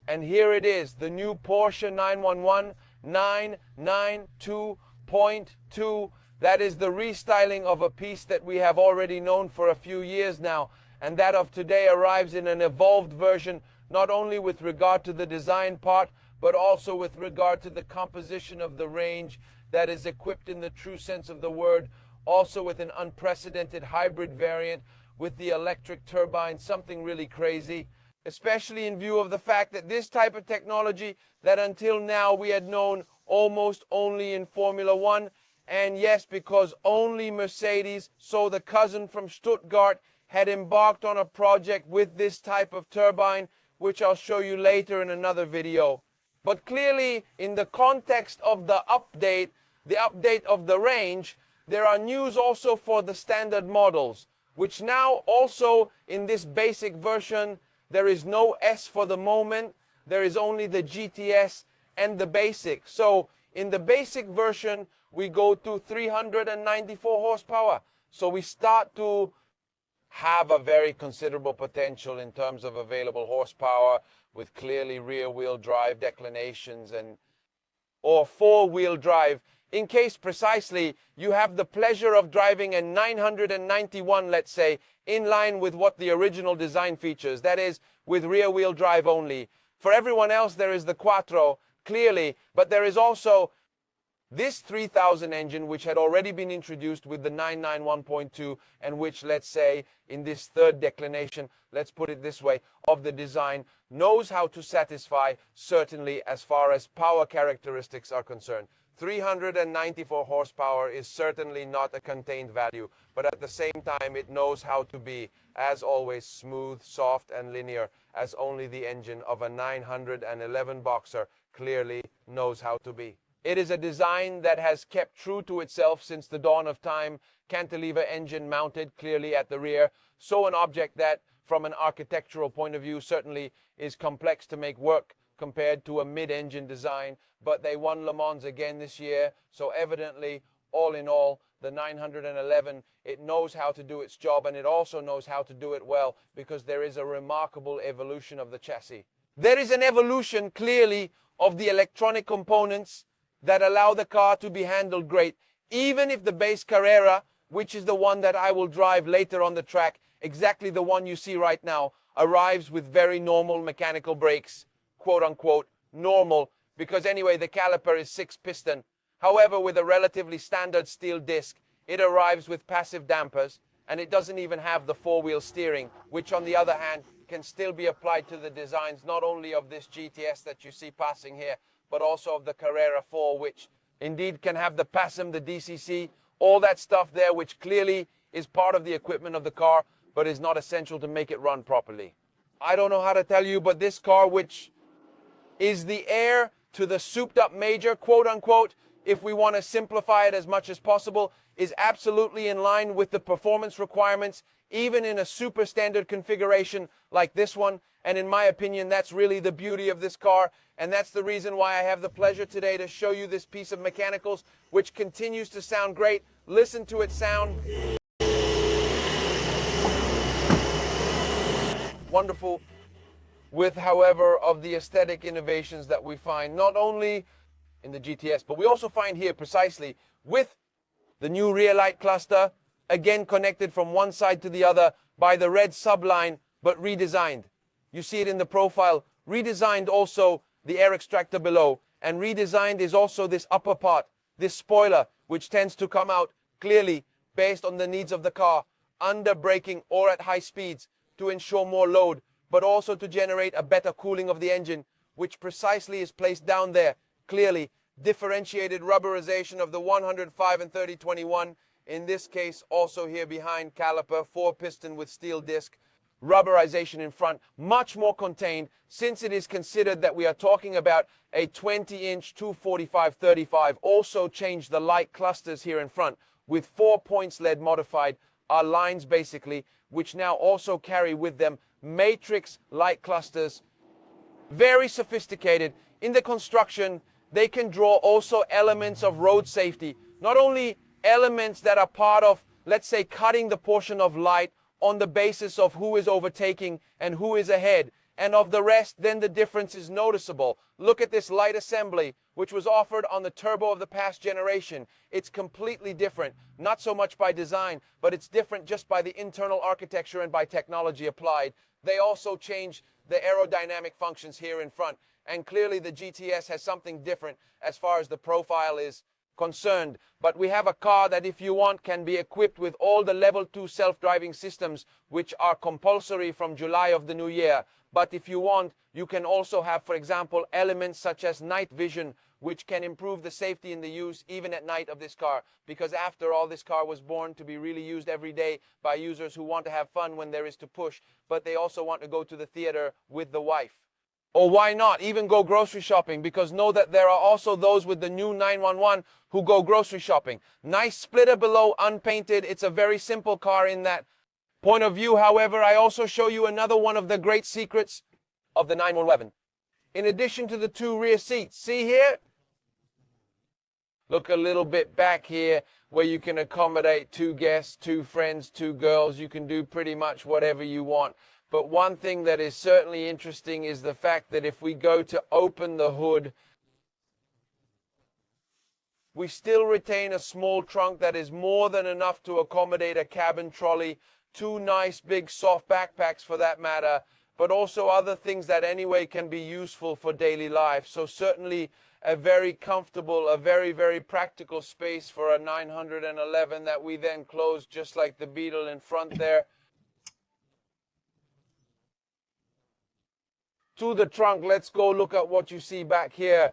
And here it is, the new Porsche 911 992.2. That is the restyling of a piece that we have already known for a few years now. And that of today arrives in an evolved version, not only with regard to the design part, but also with regard to the composition of the range that is equipped in the true sense of the word, also with an unprecedented hybrid variant with the electric turbine, something really crazy, especially in view of the fact that this type of technology that until now we had known almost only in Formula One, and yes, because only Mercedes, so the cousin from Stuttgart, had embarked on a project with this type of turbine, which I'll show you later in another video. But clearly, in the context of the update of the range, there are news also for the standard models, which now also in this basic version, there is no S for the moment. There is only the GTS and the basic. So in the basic version, we go to 394 horsepower. So we start to have a very considerable potential in terms of available horsepower, with clearly rear-wheel drive declinations or four-wheel drive. In case precisely you have the pleasure of driving a 991, let's say, in line with what the original design features, that is, with rear-wheel drive only. For everyone else, there is the Quattro, clearly, but there is also this 3000 engine, which had already been introduced with the 991.2, and which, let's say, in this third declination, let's put it this way, of the design, knows how to satisfy, certainly as far as power characteristics are concerned. 394 horsepower is certainly not a contained value, but at the same time, it knows how to be, as always, smooth, soft, and linear, as only the engine of a 911 Boxer clearly knows how to be. It is a design that has kept true to itself since the dawn of time, cantilever engine mounted clearly at the rear, so an object that, from an architectural point of view, certainly is complex to make work compared to a mid-engine design, but they won Le Mans again this year, so evidently, all in all, the 911, it knows how to do its job, and it also knows how to do it well, because there is a remarkable evolution of the chassis. There is an evolution, clearly, of the electronic components that allow the car to be handled great, even if the base Carrera, which is the one that I will drive later on the track, exactly the one you see right now, arrives with very normal mechanical brakes, quote-unquote normal, because anyway the caliper is 6-piston. However, with a relatively standard steel disc, it arrives with passive dampers, and it doesn't even have the four-wheel steering, which on the other hand can still be applied to the designs not only of this GTS that you see passing here, but also of the Carrera 4, which indeed can have the PASM, the DCC, all that stuff there, which clearly is part of the equipment of the car, but is not essential to make it run properly. I don't know how to tell you, but this car, which is the heir to the souped-up Major, quote-unquote, if we want to simplify it as much as possible, is absolutely in line with the performance requirements, even in a super standard configuration like this one. And in my opinion, that's really the beauty of this car. And that's the reason why I have the pleasure today to show you this piece of mechanicals, which continues to sound great. Listen to it sound wonderful, with, however, of the aesthetic innovations that we find not only in the GTS, but we also find here precisely with the new rear light cluster, again connected from one side to the other by the red subline, but redesigned. You see it in the profile, redesigned also the air extractor below, and redesigned is also this upper part, this spoiler, which tends to come out clearly based on the needs of the car, under braking or at high speeds to ensure more load, but also to generate a better cooling of the engine, which precisely is placed down there, clearly differentiated rubberization of the 105 and 3021, in this case also here behind caliper, 4-piston with steel disc, rubberization in front, much more contained, since it is considered that we are talking about a 20-inch 245/35. Also changed the light clusters here in front with 4 points LED modified, are lines basically, which now also carry with them matrix light clusters, very sophisticated. In the construction, they can draw also elements of road safety, not only elements that are part of, let's say, cutting the portion of light on the basis of who is overtaking and who is ahead, and of the rest, then the difference is noticeable. Look at this light assembly, which was offered on the turbo of the past generation. It's completely different, not so much by design, but it's different just by the internal architecture and by technology applied. They also change the aerodynamic functions here in front, and clearly the GTS has something different as far as the profile is concerned. But we have a car that, if you want, can be equipped with all the level 2 self-driving systems, which are compulsory from July of the new year. But if you want, you can also have, for example, elements such as night vision, which can improve the safety in the use even at night of this car. Because after all, this car was born to be really used every day by users who want to have fun when there is to push, but they also want to go to the theater with the wife. Or why not even go grocery shopping? Because know that there are also those with the new 911 who go grocery shopping. Nice splitter below, unpainted. It's a very simple car in that point of view. However, I also show you another one of the great secrets of the 911. In addition to the 2 rear seats, see here? Look a little bit back here where you can accommodate 2 guests, 2 friends, 2 girls. You can do pretty much whatever you want. But one thing that is certainly interesting is the fact that if we go to open the hood, we still retain a small trunk that is more than enough to accommodate a cabin trolley, 2 nice big soft backpacks for that matter, but also other things that anyway can be useful for daily life. So certainly a very comfortable, a very, very practical space for a 911 that we then close just like the Beetle in front there. To the trunk, let's go look at what you see back here.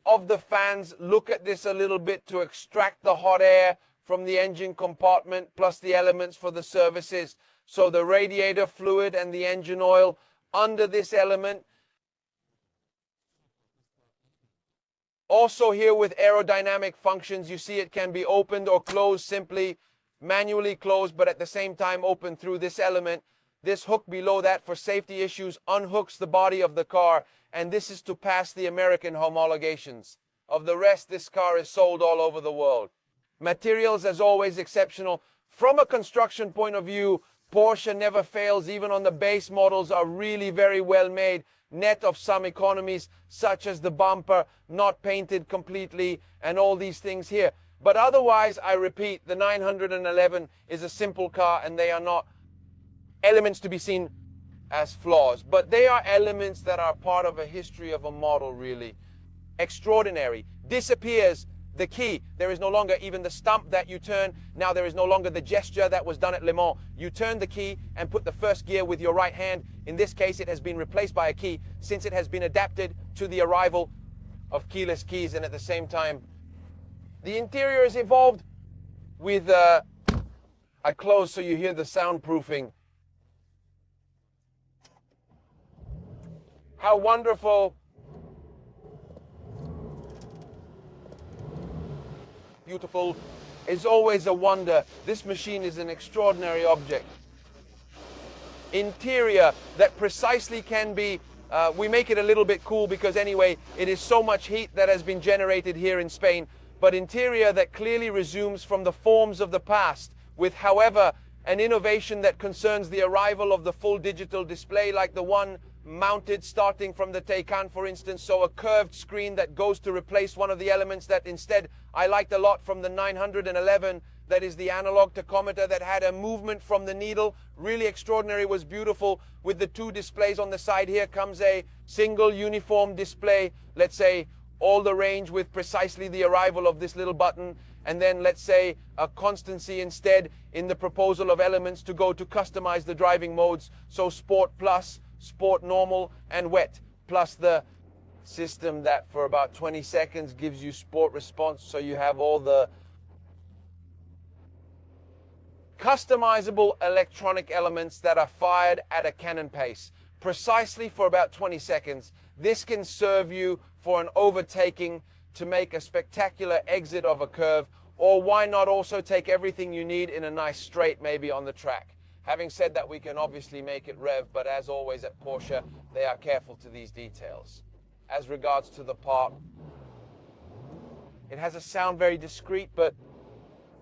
Of the fans, look at this a little bit to extract the hot air from the engine compartment, plus the elements for the services. So the radiator fluid and the engine oil under this element. Also here with aerodynamic functions, you see it can be opened or closed, simply manually closed, but at the same time open through this element. This hook below that for safety issues unhooks the body of the car, and this is to pass the American homologations. Of the rest, this car is sold all over the world. Materials, as always, exceptional. From a construction point of view, Porsche never fails. Even on the base models are really very well made, net of some economies, such as the bumper, not painted completely, and all these things here. But otherwise, I repeat, the 911 is a simple car, and they are not elements to be seen as flaws, but they are elements that are part of a history of a model, really. Extraordinary. Disappears the key. There is no longer even the stump that you turn. Now there is no longer the gesture that was done at Le Mans. You turn the key and put the first gear with your right hand. In this case, it has been replaced by a key since it has been adapted to the arrival of keyless keys, and at the same time, the interior is evolved with, I close so you hear the soundproofing. How wonderful. Beautiful. Is always a wonder. This machine is an extraordinary object. Interior that precisely can be, we make it a little bit cool because anyway, it is so much heat that has been generated here in Spain, but interior that clearly resumes from the forms of the past with, however, an innovation that concerns the arrival of the full digital display like the one mounted starting from the Taycan, for instance, so a curved screen that goes to replace one of the elements that instead I liked a lot from the 911, that is the analog tachometer that had a movement from the needle. Really extraordinary, was beautiful. With the 2 displays on the side, here comes a single uniform display, let's say all the range with precisely the arrival of this little button, and then let's say a constancy instead in the proposal of elements to go to customize the driving modes, so Sport Plus, Sport Normal, and Wet, plus the system that for about 20 seconds gives you sport response, so you have all the customizable electronic elements that are fired at a cannon pace, precisely for about 20 seconds. This can serve you for an overtaking to make a spectacular exit of a curve, or why not also take everything you need in a nice straight maybe on the track. Having said that, we can obviously make it rev, but as always at Porsche, they are careful to these details. As regards to the part, it has a sound very discreet, but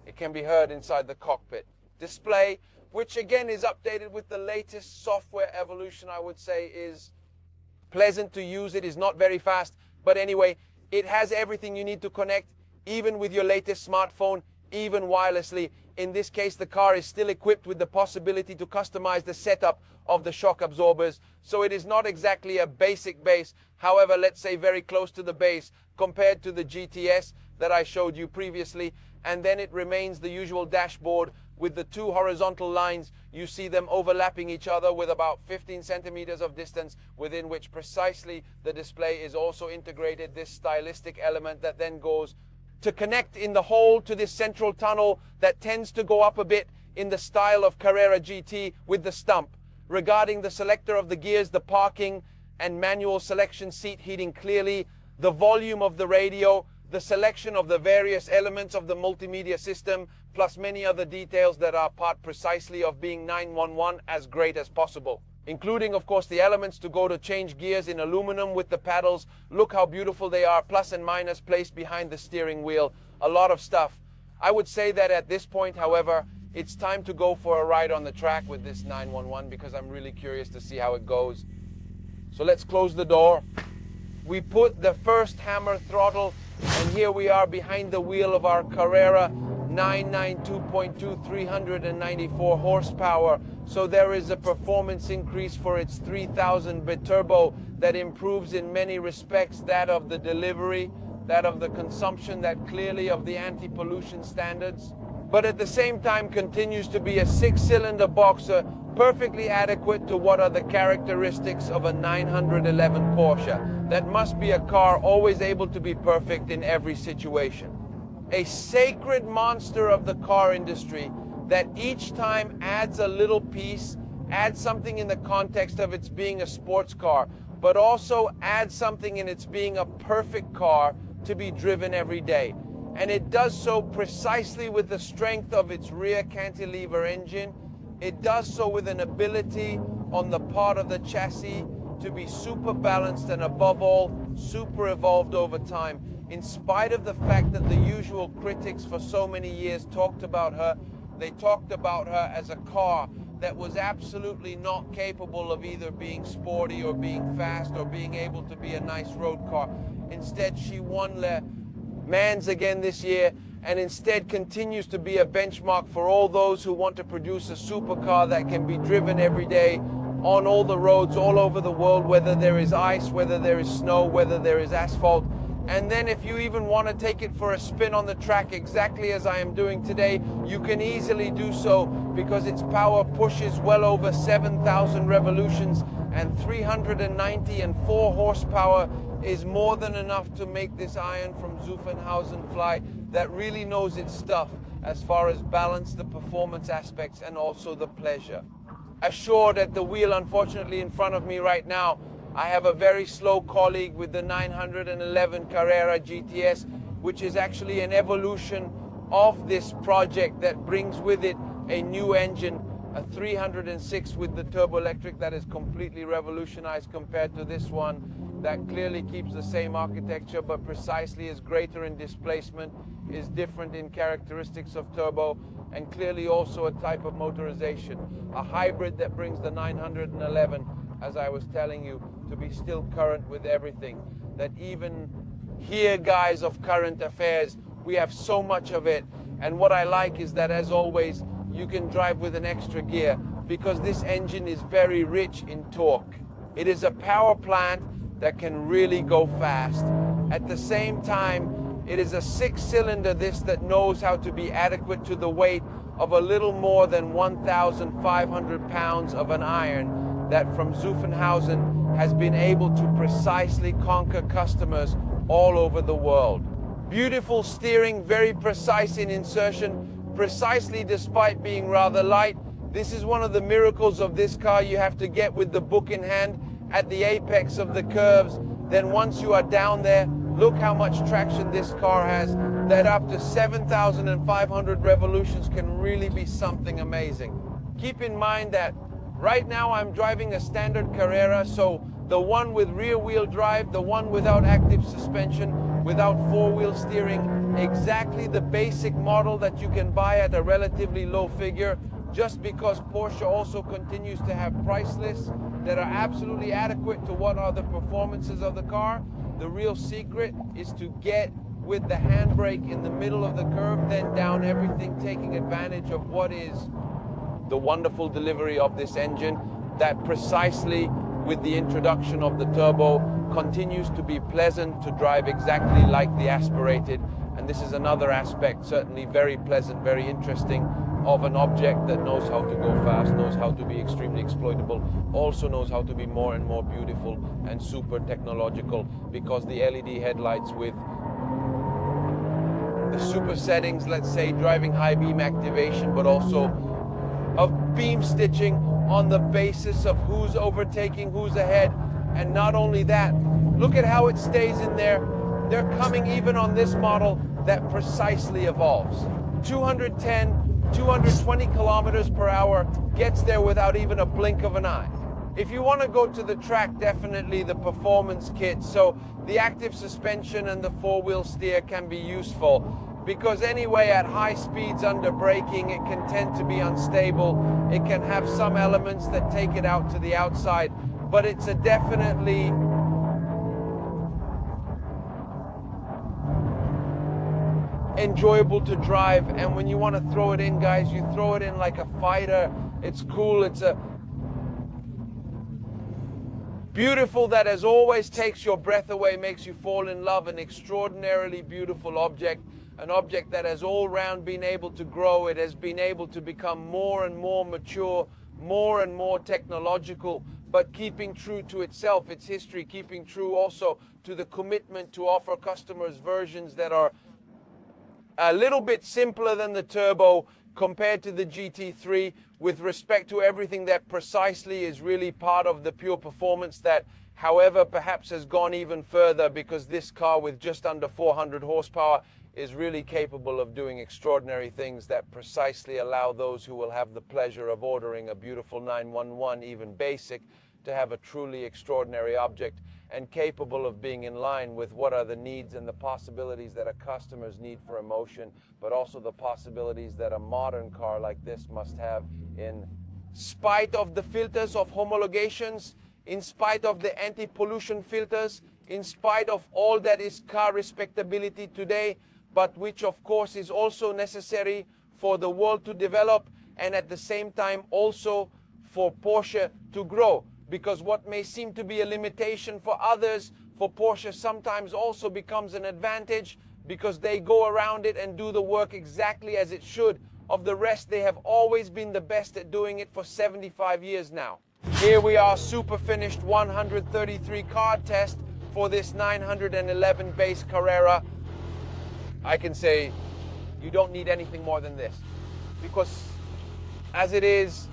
it can be heard inside the cockpit. Display which again is updated with the latest software evolution, I would say is pleasant to use. It is not very fast, but anyway, it has everything you need to connect, even with your latest smartphone, even wirelessly. In this case, the car is still equipped with the possibility to customize the setup of the shock absorbers. So it is not exactly a basic base, however, let's say very close to the base compared to the GTS that I showed you previously. And then it remains the usual dashboard with the two horizontal lines. You see them overlapping each other with about 15 centimeters of distance, within which precisely the display is also integrated, this stylistic element that then goes to connect in the hole to this central tunnel that tends to go up a bit in the style of Carrera GT with the stump. Regarding the selector of the gears, the parking and manual selection, seat heating clearly, the volume of the radio, the selection of the various elements of the multimedia system, plus many other details that are part precisely of being 911 as great as possible. Including, of course, the elements to go to change gears in aluminum with the paddles. Look how beautiful they are, plus and minus placed behind the steering wheel. A lot of stuff. I would say that at this point, however, it's time to go for a ride on the track with this 911 because I'm really curious to see how it goes. So let's close the door. We put the first hammer throttle, and here we are behind the wheel of our Carrera 992.2 394 horsepower. So there is a performance increase for its 3000 biturbo that improves in many respects that of the delivery, that of the consumption, that clearly of the anti-pollution standards. But at the same time continues to be a 6-cylinder boxer, perfectly adequate to what are the characteristics of a 911 Porsche. That must be a car always able to be perfect in every situation. A sacred monster of the car industry that each time adds a little piece, adds something in the context of its being a sports car, but also adds something in its being a perfect car to be driven every day. And it does so precisely with the strength of its rear cantilever engine. It does so with an ability on the part of the chassis to be super balanced and above all, super evolved over time. In spite of the fact that the usual critics for so many years talked about her, they talked about her as a car that was absolutely not capable of either being sporty or being fast or being able to be a nice road car. Instead, she won Le Mans again this year, and instead continues to be a benchmark for all those who want to produce a supercar that can be driven every day on all the roads all over the world, whether there is ice, whether there is snow, whether there is asphalt. And then if you even want to take it for a spin on the track, exactly as I am doing today, you can easily do so because its power pushes well over 7,000 revolutions, and 394 horsepower is more than enough to make this iron from Zuffenhausen fly that really knows its stuff as far as balance, the performance aspects, and also the pleasure. Assured at the wheel, unfortunately, in front of me right now, I have a very slow colleague with the 911 Carrera GTS, which is actually an evolution of this project that brings with it a new engine, a 306 with the turbo electric that is completely revolutionized compared to this one that clearly keeps the same architecture but precisely is greater in displacement, is different in characteristics of turbo, and clearly also a type of motorization. A hybrid that brings the 911, as I was telling you, to be still current with everything. That even here, guys of current affairs, we have so much of it. And what I like is that, as always, you can drive with an extra gear because this engine is very rich in torque. It is a power plant that can really go fast. At the same time, it is a 6-cylinder that knows how to be adequate to the weight of a little more than 1,500 pounds of an iron that from Zuffenhausen has been able to precisely conquer customers all over the world. Beautiful steering, very precise in insertion, precisely despite being rather light. This is one of the miracles of this car. You have to get with the book in hand at the apex of the curves. Then once you are down there, look how much traction this car has, that up to 7,500 revolutions can really be something amazing. Keep in mind that right now I'm driving a standard Carrera, so the one with rear wheel drive, the one without active suspension, without four-wheel steering, exactly the basic model that you can buy at a relatively low figure just because Porsche also continues to have price lists that are absolutely adequate to what are the performances of the car. The real secret is to get with the handbrake in the middle of the curve, then down everything, taking advantage of what is the wonderful delivery of this engine that precisely with the introduction of the turbo continues to be pleasant to drive, exactly like the aspirated. And this is another aspect, certainly very pleasant, very interesting, of an object that knows how to go fast, knows how to be extremely exploitable, also knows how to be more and more beautiful and super technological, because the LED headlights with the super settings, let's say driving high beam activation, but also of beam stitching on the basis of who's overtaking, who's ahead. And not only that, look at how it stays in there. They're coming even on this model that precisely evolves. 210, 220 kilometers per hour, gets there without even a blink of an eye. If you want to go to the track, definitely the performance kit. So the active suspension and the four-wheel steer can be useful, because anyway, at high speeds under braking, it can tend to be unstable. It can have some elements that take it out to the outside, but it's a definitely enjoyable to drive. And when you want to throw it in, guys, you throw it in like a fighter. It's cool. It's a beautiful, that as always takes your breath away, makes you fall in love. An extraordinarily beautiful object, an object that has all round been able to grow. It has been able to become more and more mature, more and more technological, but keeping true to itself, its history, keeping true also to the commitment to offer customers versions that are a little bit simpler than the turbo compared to the GT3, with respect to everything that precisely is really part of the pure performance that, however, perhaps has gone even further, because this car with just under 400 horsepower is really capable of doing extraordinary things that precisely allow those who will have the pleasure of ordering a beautiful 911, even basic, to have a truly extraordinary object, and capable of being in line with what are the needs and the possibilities that a customer's need for emotion, but also the possibilities that a modern car like this must have, in spite of the filters of homologations, in spite of the anti-pollution filters, in spite of all that is car respectability today, but which of course is also necessary for the world to develop, and at the same time also for Porsche to grow. Because what may seem to be a limitation for others, for Porsche sometimes also becomes an advantage, because they go around it and do the work exactly as it should. Of the rest, they have always been the best at doing it for 75 years now. Here we are, super finished 133 car test for this 911 base Carrera. I can say you don't need anything more than this, because as it is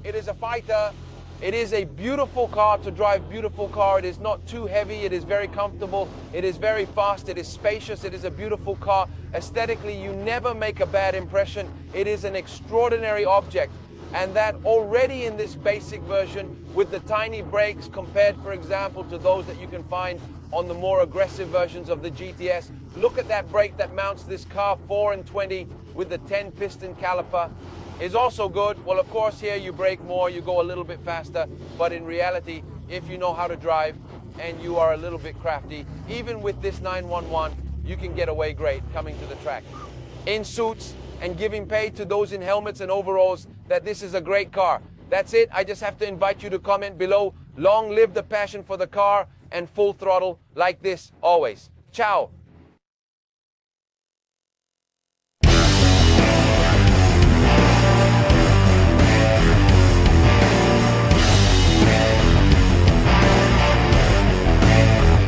a fighter. It is a beautiful car to drive, beautiful car. It is not too heavy, it is very comfortable, it is very fast, it is spacious, it is a beautiful car. Aesthetically, you never make a bad impression. It is an extraordinary object, and that already in this basic version, with the tiny brakes compared, for example, to those that you can find on the more aggressive versions of the GTS. Look at that brake that mounts this car, 4 and 20 with the 10 piston caliper. Is also good. Well, of course, here you brake more, you go a little bit faster, but in reality, if you know how to drive and you are a little bit crafty, even with this 911, you can get away great coming to the track in suits and giving pay to those in helmets and overalls that this is a great car. That's it. I just have to invite you to comment below. Long live the passion for the car, and full throttle like this always. Ciao.